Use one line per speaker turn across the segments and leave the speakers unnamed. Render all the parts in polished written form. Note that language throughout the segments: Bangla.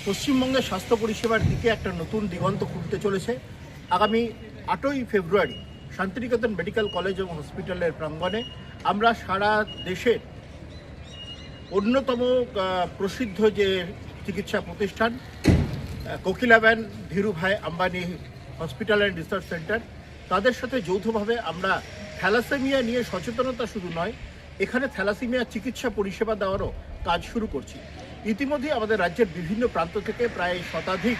পশ্চিমবঙ্গের স্বাস্থ্য পরিষেবার দিকে একটা নতুন দিগন্ত খুলতে চলেছে। আগামী 8ই ফেব্রুয়ারি শান্তিনিকেতন মেডিকেল কলেজ এবং হসপিটালের প্রাঙ্গণে আমরা সারা দেশের অন্যতম প্রসিদ্ধ যে চিকিৎসা প্রতিষ্ঠান Kokilaben Dhirubhai Ambani hospital and research centre, তাদের সাথে যৌথভাবে আমরা থ্যালাসেমিয়া নিয়ে সচেতনতা শুধু নয়, এখানে থ্যালাসেমিয়া চিকিৎসা পরিষেবা দেওয়ারও কাজ শুরু করছি। ইতিমধ্যে আমাদের রাজ্যের বিভিন্ন প্রান্ত থেকে প্রায় শতাধিক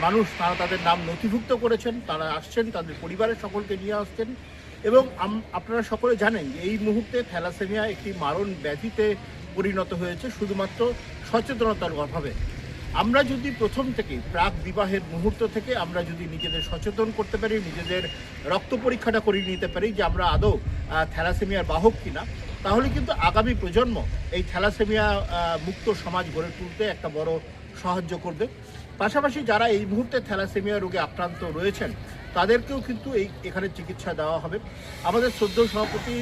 মানুষ তারা তাদের নাম নথিভুক্ত করেছেন, তারা আসছেন, তাদের পরিবারের সকলকে নিয়ে আসছেন। এবং আপনারা সকলে জানেন যে এই মুহূর্তে থ্যালাসেমিয়া একটি মারণ ব্যাধিতে পরিণত হয়েছে শুধুমাত্র সচেতনতার অভাবে। আমরা যদি প্রথম থেকে প্রাক বিবাহের মুহূর্ত থেকে আমরা যদি নিজেদের সচেতন করতে পারি, নিজেদের রক্ত পরীক্ষাটা করিয়ে নিতে পারি যে আমরা আদৌ থ্যালাসেমিয়ার বাহক কিনা, তাহলে কিন্তু আগামী প্রজন্ম এই থ্যালাসেমিয়া মুক্ত সমাজ গড়ে তুলতে একটা বড় সাহায্য করবে। পাশাপাশি যারা এই মুহূর্তে থ্যালাসেমিয়া রোগে আক্রান্ত রয়েছেন তাদেরকেও কিন্তু এখানে চিকিৎসা দেওয়া হবে। আমাদের শ্রদ্ধেয় সভাপতি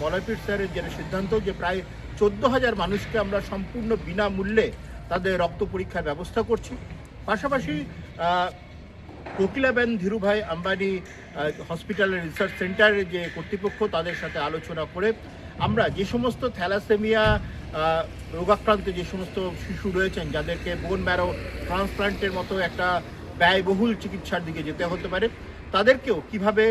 মলয়পীঠ স্যারের যে সিদ্ধান্ত যে প্রায় 14,000 মানুষকে আমরা সম্পূর্ণ বিনামূল্যে তাদের রক্ত পরীক্ষার ব্যবস্থা করছি। পাশাপাশি Kokilaben Dhirubhai Ambani hospital and research সেন্টারের যে কর্তৃপক্ষ তাদের সাথে আলোচনা করে আমরা যে সমস্ত থ্যালাসেমিয়া রোগাক্রান্ত যে সমস্ত শিশু রয়েছেন যাদেরকে বোন ম্যারো ট্রান্সপ্লান্টের মতো একটা ব্যয়বহুল চিকিৎসার দিকে যেতে হতে পারে, তাদেরকেও কিভাবে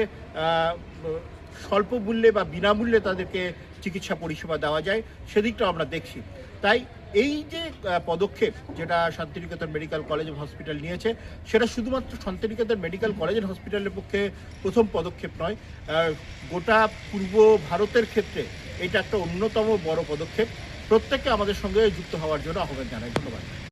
স্বল্প মূল্যে বা বিনামূল্যে তাদেরকে চিকিৎসা পরিষেবা দেওয়া যায় সেদিকটাও আমরা দেখছি। তাই এই যে পদক্ষেপ যেটা শান্তিনিকেতন মেডিকেল কলেজ এবং হসপিটাল নিয়েছে, সেটা শুধুমাত্র শান্তিনিকেতন মেডিকেল কলেজ এবং হসপিটালের পক্ষে প্রথম পদক্ষেপ নয়, গোটা পূর্ব ভারতের ক্ষেত্রে এটা একটা অন্যতম বড় পদক্ষেপ। প্রত্যেককে আমাদের সঙ্গে যুক্ত হওয়ার জন্য আহ্বান জানাই। ধন্যবাদ।